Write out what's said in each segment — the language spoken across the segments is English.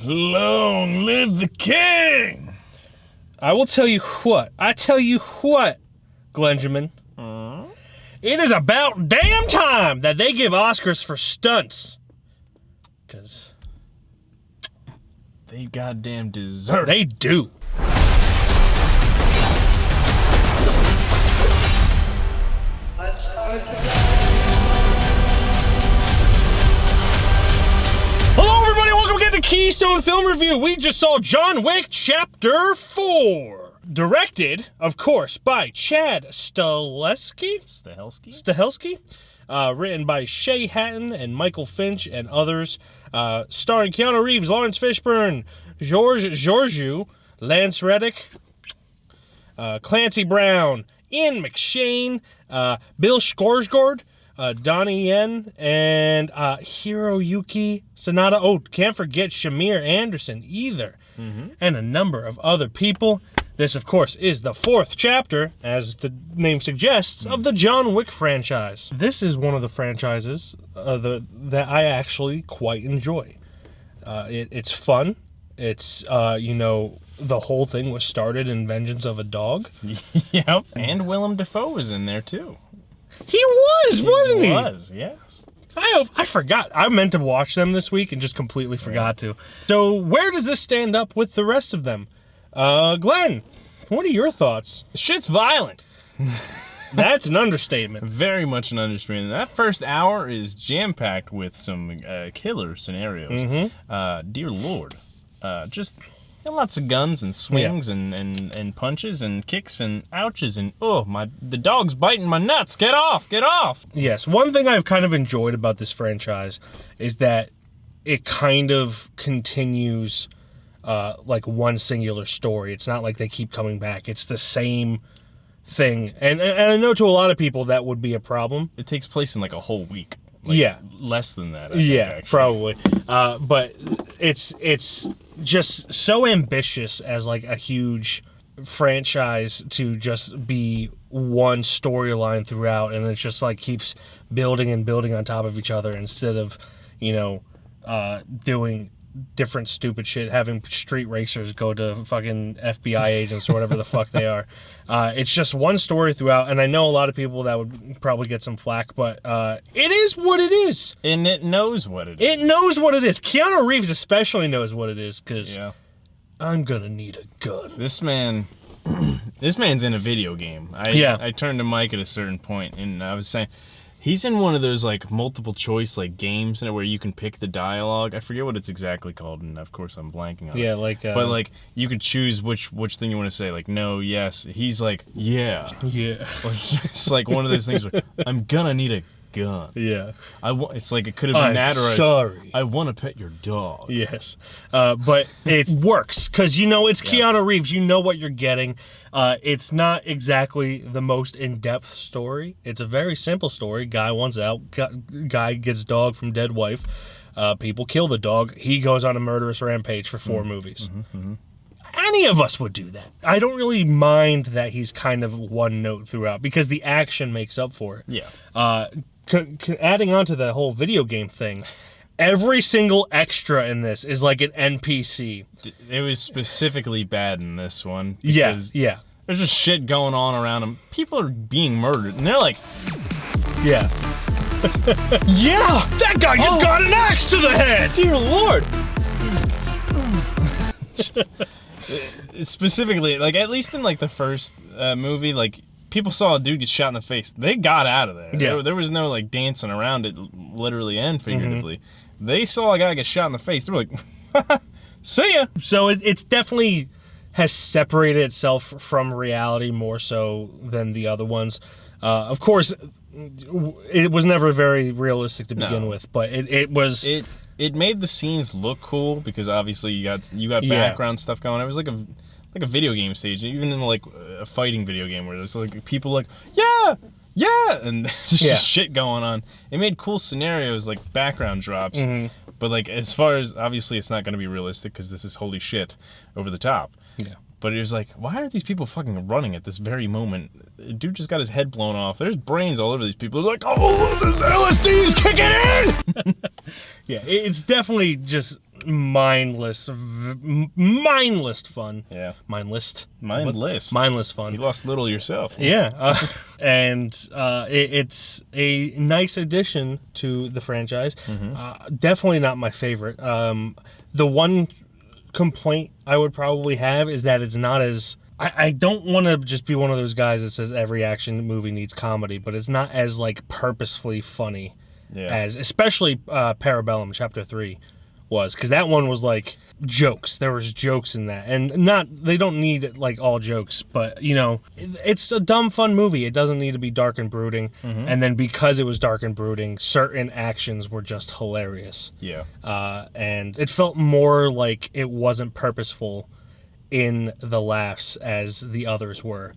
Long live the king! I will tell you what. Glenjamin. It is about damn time that they give Oscars for stunts. Because they goddamn deserve it. They do. Hello everybody, welcome again to Keystone Film Review. We just saw John Wick Chapter 4. Directed, of course, by Chad Stahelski. Written by Shay Hatton and Michael Finch and others. Starring Keanu Reeves, Lawrence Fishburne, Georgiou, Lance Reddick, Clancy Brown, Ian McShane, Bill Skarsgård, Donnie Yen, and Hiroyuki Sanada. Oh, can't forget Shamir Anderson either. And a number of other people. This, of course, is the fourth chapter, as the name suggests, of the John Wick franchise. This is one of the franchises that I actually quite enjoy. It's fun. It's, the whole thing was started in Vengeance of a Dog. Yep. And Willem Dafoe was in there, too. He was, wasn't he? He was, yes. I forgot. I meant to watch them this week and just completely forgot to. So where does this stand up with the rest of them? Glenn, what are your thoughts? Shit's violent. That's an understatement. Very much an understatement. That first hour is jam-packed with some killer scenarios. Dear Lord. Just lots of guns and swings and punches and kicks and ouches and the dog's biting my nuts. Get off, get off. Yes, one thing I've kind of enjoyed about this franchise is that it kind of continues like one singular story. It's not like they keep coming back. It's the same thing. And I know to a lot of people that would be a problem. It takes place in like a whole week. Like, less than that, I think, actually. Probably. But it's just so ambitious as like a huge franchise to just be one storyline throughout, and it just like keeps building and building on top of each other instead of, doing different stupid shit, having street racers go to fucking FBI agents or whatever the fuck they are. It's just one story throughout, and I know a lot of people that would probably get some flack, but it is what it is. And it knows what it is. It knows what it is. Keanu Reeves especially knows what it is, because I'm gonna need a gun. This man's in a video game. I turned to Mike at a certain point, and I was saying, he's in one of those like multiple choice like games where you can pick the dialogue. I forget what it's exactly called, and of course I'm blanking on it. But like you could choose which thing you want to say, like no, yes. He's like, yeah. It's like one of those things where I'm gonna need a gun. Yeah. It's like it could have been that, or sorry. I want to pet your dog. Yes. But it works because it's Keanu Reeves. You know what you're getting. It's not exactly the most in-depth story. It's a very simple story. Guy wants out. Guy gets dog from dead wife. People kill the dog. He goes on a murderous rampage for 4 movies. Any of us would do that. I don't really mind that he's kind of one note throughout because the action makes up for it. Yeah. Adding on to the whole video game thing, every single extra in this is like an NPC. It was specifically bad in this one. Yeah. There's just shit going on around them. People are being murdered, and they're like, yeah, that guy just got an axe to the head. Dear Lord. Specifically, like at least in like the first movie, like people saw a dude get shot in the face. They got out of there. Yeah. There was no like dancing around it, literally and figuratively. They saw a guy get shot in the face. They were like, see ya. So it's definitely has separated itself from reality more so than the other ones. Of course, it was never very realistic to begin with, but it was. It made the scenes look cool because obviously you got background stuff going. It was like a video game stage, even in like a fighting video game where there's like people like and just shit going on. It made cool scenarios like background drops, but like as far as obviously it's not going to be realistic because this is holy shit over the top. Yeah. But it was like, why are these people fucking running at this very moment? Dude just got his head blown off. There's brains all over these people. They're like, oh, this LSD's kicking in! Yeah, it's definitely just mindless fun. Yeah. Mindless fun. You lost little yourself. Yeah. And it's a nice addition to the franchise. Definitely not my favorite. The one complaint I would probably have is that it's not as... I don't want to just be one of those guys that says every action movie needs comedy, but it's not as, like, purposefully funny as... Especially Parabellum, Chapter 3 was. Because that one was, like, jokes. There was jokes in that. And they don't need, like, all jokes, but, you know, it's a dumb, fun movie. It doesn't need to be dark and brooding. And then because it was dark and brooding, certain actions were just hilarious. Yeah. And it felt more like it wasn't purposeful in the laughs as the others were.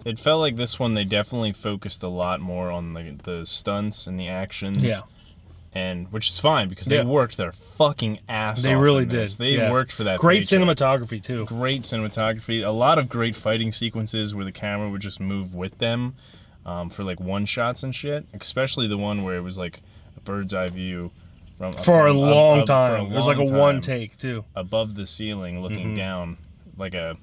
It felt like this one, they definitely focused a lot more on the stunts and the actions. Yeah. And which is fine because they worked their fucking ass off. They really in this. did. They worked for that. Great paycheck. cinematography too. Great cinematography. A lot of great fighting sequences where the camera would just move with them for like one shots and shit. Especially the one where it was like a bird's eye view for a long time. It was like a one take too. Above the ceiling, looking down, like a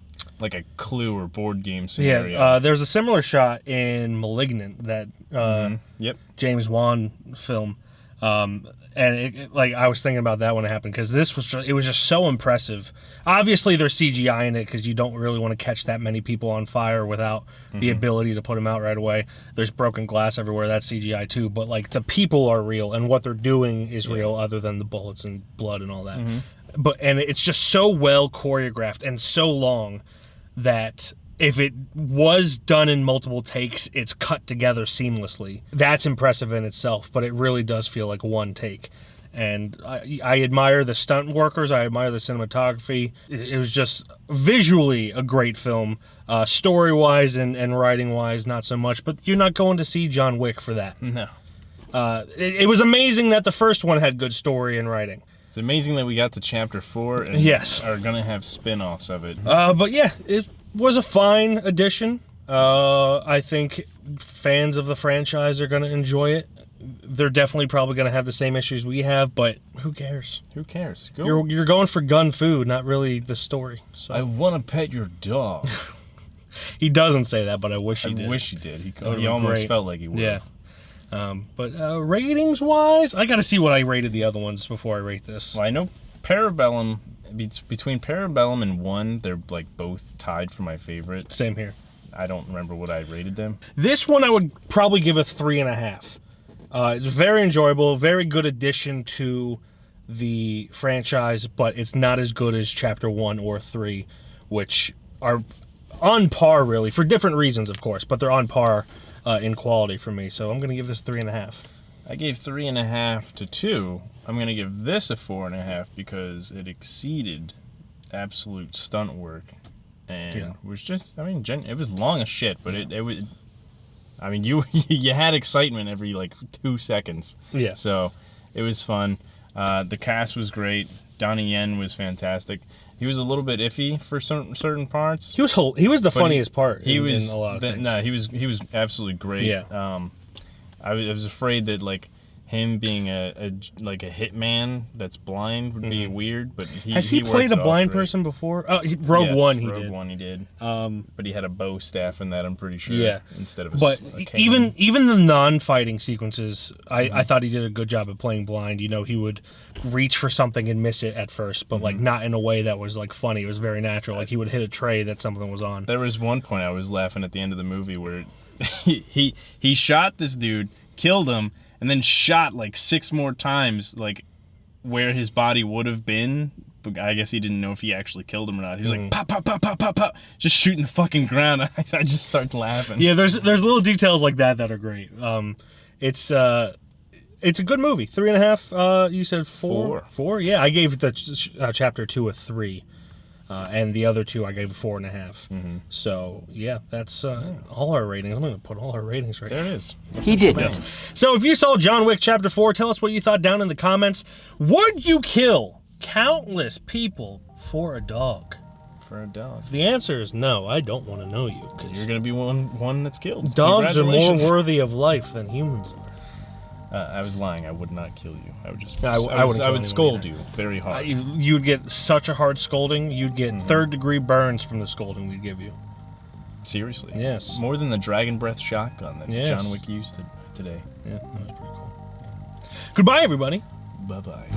Clue or board game scenario. Yeah, there's a similar shot in *Malignant*, that James Wan film, and like I was thinking about that when it happened because it was just so impressive. Obviously, there's CGI in it because you don't really want to catch that many people on fire without the ability to put them out right away. There's broken glass everywhere. That's CGI too, but like the people are real and what they're doing is real, other than the bullets and blood and all that. And it's just so well choreographed and so long that if it was done in multiple takes, it's cut together seamlessly. That's impressive in itself, but it really does feel like one take. And I admire the stunt workers. I admire the cinematography. It was just visually a great film. Story-wise and writing-wise, not so much. But you're not going to see John Wick for that. No. It was amazing that the first one had good story and writing. It's amazing that we got to Chapter 4 and are going to have spin-offs of it. But yeah, it was a fine addition. I think fans of the franchise are going to enjoy it. They're definitely probably going to have the same issues we have, but who cares? Who cares? You're going for gun food, not really the story. So. I want to pet your dog. He doesn't say that, but I wish he did. I wish he did. He almost felt like he would. Yeah. But ratings-wise, I got to see what I rated the other ones before I rate this. Well, I know Parabellum, between Parabellum and 1, they're like both tied for my favorite. Same here. I don't remember what I rated them. This one I would probably give a 3.5. It's very enjoyable, very good addition to the franchise, but it's not as good as Chapter 1 or 3, which are on par, really, for different reasons, of course, but they're on par in quality for me, so I'm going to give this 3.5. I gave 3.5 to 2. I'm going to give this a 4.5 because it exceeded absolute stunt work, and was just, I mean, it was long as shit, but it was, I mean, you had excitement every like 2 seconds. Yeah. So it was fun. The cast was great. Donnie Yen was fantastic. He was a little bit iffy for certain parts. He was the funniest part. He was in a lot of things. No, he was absolutely great. Yeah. I was afraid that like him being a hitman that's blind would be weird, but has he played a blind person before? Oh, Rogue One he did. But he had a bow staff in that, I'm pretty sure. Yeah. Instead of a cane. even the non-fighting sequences, I thought he did a good job of playing blind. You know, he would reach for something and miss it at first, but like not in a way that was like funny. It was very natural. Like he would hit a tray that something was on. There was one point I was laughing at the end of the movie where he shot this dude, killed him, and then shot like 6 more times, like where his body would have been. But I guess he didn't know if he actually killed him or not. He was like pop, pop, pop, pop, pop, pop, just shooting the fucking ground. I just start laughing. Yeah, there's little details like that are great. It's a good movie. 3.5. You said 4. 4. Yeah, I gave the Chapter 2 a 3. And the other 2 I gave a 4.5. So yeah, that's all our ratings. I'm going to put all our ratings right there. There it is. He did. Yes. So if you saw John Wick Chapter 4, tell us what you thought down in the comments. Would you kill countless people for a dog? For a dog. The answer is no. I don't want to know you. You're going to be one that's killed. Dogs are more worthy of life than humans are. I was lying. I would not kill you. I would just. I wouldn't kill would scold you very hard. You'd get such a hard scolding. You'd get third-degree burns from the scolding we'd give you. Seriously. Yes. More than the dragon breath shotgun that Yes. John Wick used today. Yeah, that was pretty cool. Goodbye, everybody. Bye-bye.